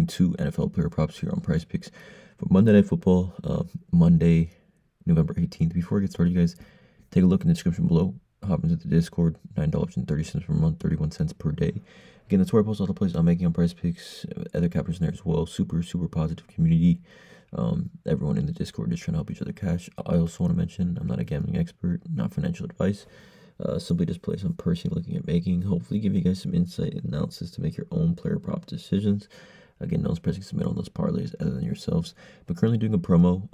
2 NFL player props here on PrizePicks for Monday Night Football, Monday, November 18th. Before I get started, you guys, take a look in the description below. Hop into the Discord, $9.30 per month, 31 cents per day. Again, that's where I post all the plays I'm making on PrizePicks, other cappers in there as well. Super positive community. Everyone in the Discord is trying to help each other cash. I also want to mention I'm not a gambling expert, not financial advice. Simply just plays I'm personally looking at making. Hopefully give you guys some insight and analysis to make your own player prop decisions. Again, no one's pressing submit on those parlays other than yourselves. But currently doing a promo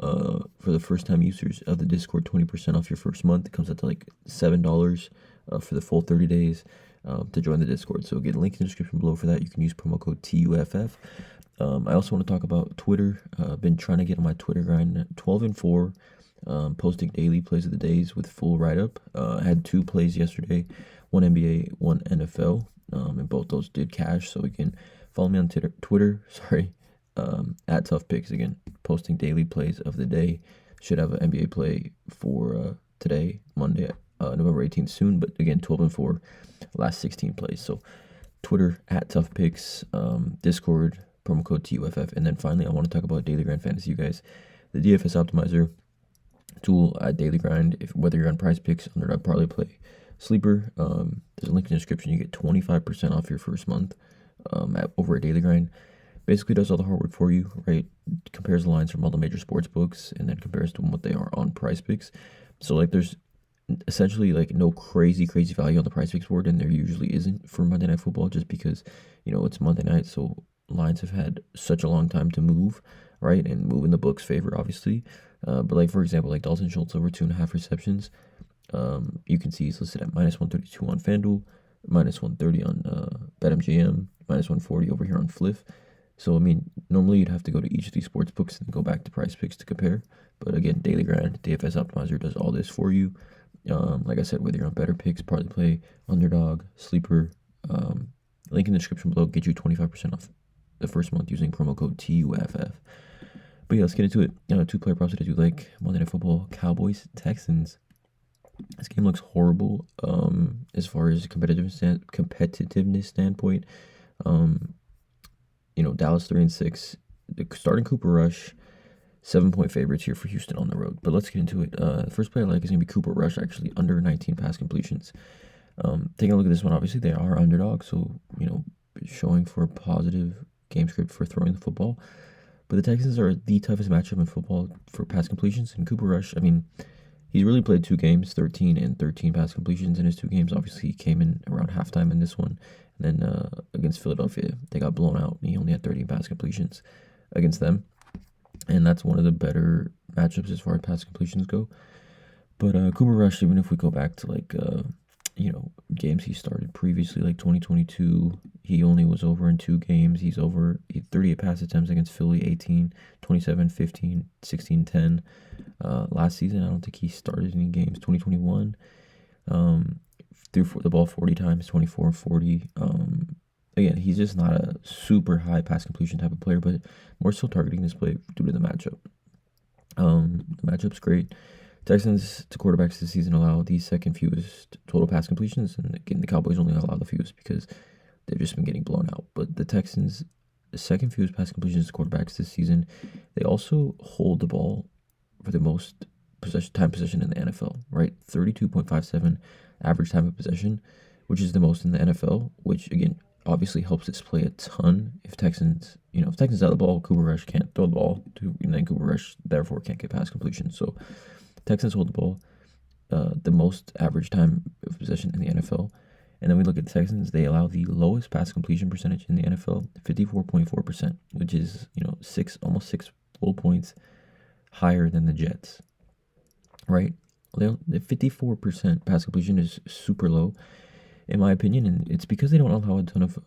for the first time users of the Discord, 20% off your first month. It comes out to like $7 for the full 30 days to join the Discord. So again, link in the description below for that. You can use promo code TUFF. I also want to talk about Twitter. I've been trying to get on my Twitter grind, 12-4. Posting daily plays of the days with full write-up. I had 2 plays yesterday, one NBA, one NFL, and both those did cash. So again, follow me on Twitter. At Tough Picks. Again, posting daily plays of the day. Should have an NBA play for today, Monday, November 18th soon. But again, 12-4, last 16 plays. So Twitter at Tough Picks, Discord, promo code TUFF, and then finally, I want to talk about Daily Grind Fantasy, you guys. The DFS Optimizer tool at Daily Grind, whether you're on PrizePicks, underdog, parlay, play, sleeper, there's a link in the description. You get 25% off your first month over at Daily Grind. Basically does all the hard work for you, right? Compares the lines from all the major sports books and then compares to what they are on PrizePicks. So like there's essentially like no crazy value on the PrizePicks board, and there usually isn't for Monday Night Football, just because it's Monday night, so lines have had such a long time to move, right? And move in the book's favor, obviously. But like, for example, like Dalton Schultz over 2.5 receptions. You can see he's listed at -132 on FanDuel, -130 on BetMGM, -140 over here on Fliff. So, I mean, normally you'd have to go to each of these sports books and go back to PrizePicks to compare. But again, Daily Grind, DFS Optimizer does all this for you. Like I said, whether you're on Better Picks, Parlay Play, Underdog, Sleeper, link in the description below, get you 25% off the first month using promo code TUFF. But yeah, let's get into it. 2 player props that I do like. Monday Night Football, Cowboys, Texans. This game looks horrible as far as competitiveness standpoint. Dallas 3-6. Starting Cooper Rush, 7-point favorites here for Houston on the road. But let's get into it. The first play I like is going to be Cooper Rush, actually under 19 pass completions. Taking a look at this one, obviously they are underdogs, so showing for a positive game script for throwing the football. But the Texans are the toughest matchup in football for pass completions. And Cooper Rush, I mean, he's really played 2 games, 13 and 13 pass completions in his 2 games. Obviously, he came in around halftime in this one. And then against Philadelphia, they got blown out. And he only had 13 pass completions against them. And that's one of the better matchups as far as pass completions go. But Cooper Rush, even if we go back to like games he started previously, like 2022, he only was over in 2 games. He had 38 pass attempts against Philly, 18, 27, 15, 16, 10. Last season, I don't think he started any games. 2021, threw the ball 40 times, 24 and 40. Again, he's just not a super high pass completion type of player, but more so targeting this play due to the matchup. The matchup's great. Texans to quarterbacks this season allow the second fewest total pass completions, and again, the Cowboys only allow the fewest because they've just been getting blown out. But the Texans, the second fewest pass completions to quarterbacks this season, they also hold the ball for the most time possession in the NFL, right? 32.57 average time of possession, which is the most in the NFL, which again obviously helps this play a ton. If Texans have the ball, Cooper Rush can't throw the ball, and then Cooper Rush therefore can't get pass completion. So Texans hold the ball the most average time of possession in the NFL. And then we look at the Texans, they allow the lowest pass completion percentage in the NFL, 54.4%, which is, almost 6 full points higher than the Jets, right? The 54% pass completion is super low, in my opinion, and it's because they don't allow a ton of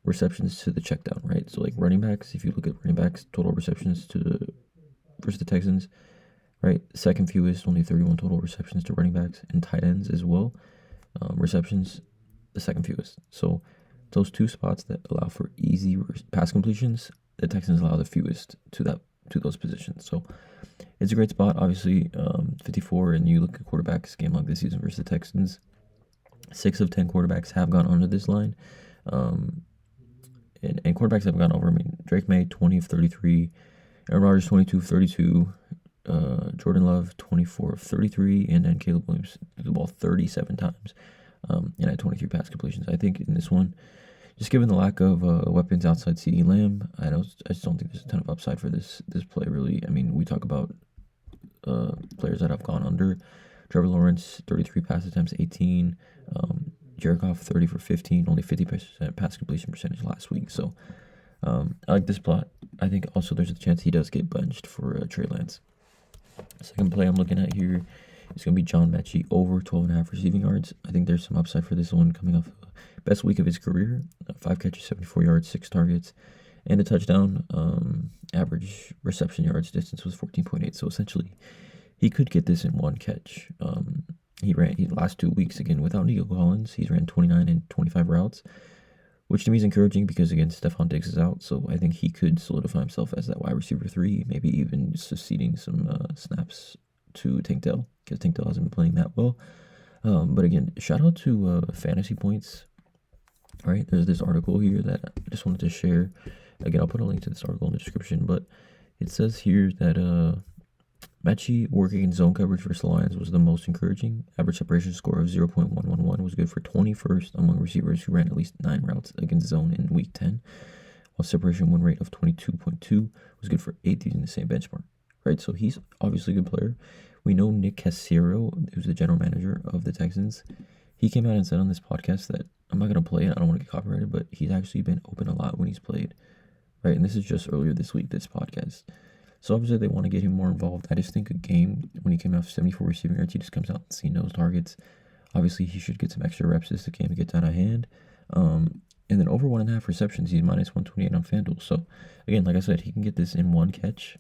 receptions to the check down, right? So like running backs, if you look at running backs, total receptions versus the Texans, right? Second fewest, only 31 total receptions to running backs, and tight ends as well. Receptions, the second fewest. So those 2 spots that allow for easy pass completions, the Texans allow the fewest to those positions. So it's a great spot, obviously. 54, and you look at quarterbacks game like this season versus the Texans, 6 of 10 quarterbacks have gone under this line. and quarterbacks have gone over. I mean, Drake May, 20 of 33. Aaron Rodgers, 22 of 32. Jordan Love, 24 of 33. And then Caleb Williams threw the ball 37 times and had 23 pass completions. I think in this one, just given the lack of weapons outside CeeDee Lamb, I just don't think there's a ton of upside for this play, really. I mean, we talk about players that have gone under. Trevor Lawrence, 33 pass attempts, 18. Jared Goff, 30 for 15, only 50% pass completion percentage last week. So I like this plot. I think also there's a chance he does get benched for Trey Lance. Second play I'm looking at here is going to be John Metchie, over 12.5 receiving yards. I think there's some upside for this one coming off the best week of his career. 5 catches, 74 yards, 6 targets, and a touchdown. Average reception yards distance was 14.8. So essentially, he could get this in one catch. He last 2 weeks, again, without Nico Collins, he's ran 29 and 25 routes, which to me is encouraging because, again, Stephon Diggs is out. So I think he could solidify himself as that wide receiver 3, maybe even succeeding some snaps to Tank Dell, because Tank Dell hasn't been playing that well. But again, shout out to Fantasy Points. All right, there's this article here that I just wanted to share. Again, I'll put a link to this article in the description, but it says here that Metchie working in zone coverage versus the Lions was the most encouraging. Average separation score of 0.111 was good for 21st among receivers who ran at least 9 routes against zone in week 10, while separation win rate of 22.2 was good for 8th using the same benchmark. Right, so he's obviously a good player. We know Nick Caserio, who's the general manager of the Texans. He came out and said on this podcast that I'm not going to play it. I don't want to get copyrighted, but he's actually been open a lot when he's played. Right, and this is just earlier this week, this podcast. So obviously they want to get him more involved. I just think a game, when he came out 74 receiving yards, he just comes out and sees those targets. Obviously, he should get some extra reps as the game gets out of hand. And then over 1.5 receptions, he's minus 128 on FanDuel. So again, like I said, he can get this in one catch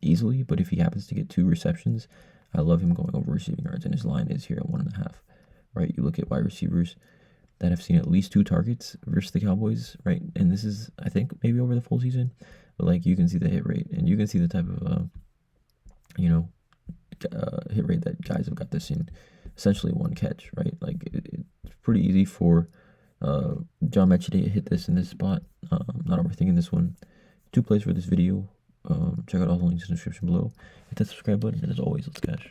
easily. But if he happens to get 2 receptions, I love him going over receiving yards. And his line is here at 1.5. Right? You look at wide receivers that have seen at least 2 targets versus the Cowboys. Right? And this is, I think, maybe over the full season. But like, you can see the hit rate, and you can see the type of hit rate that guys have got this in essentially one catch, right? Like, it's pretty easy for John Metchie to hit this in this spot. Not overthinking this one. 2 plays for this video. Check out all the links in the description below. Hit that subscribe button, and as always, let's cash.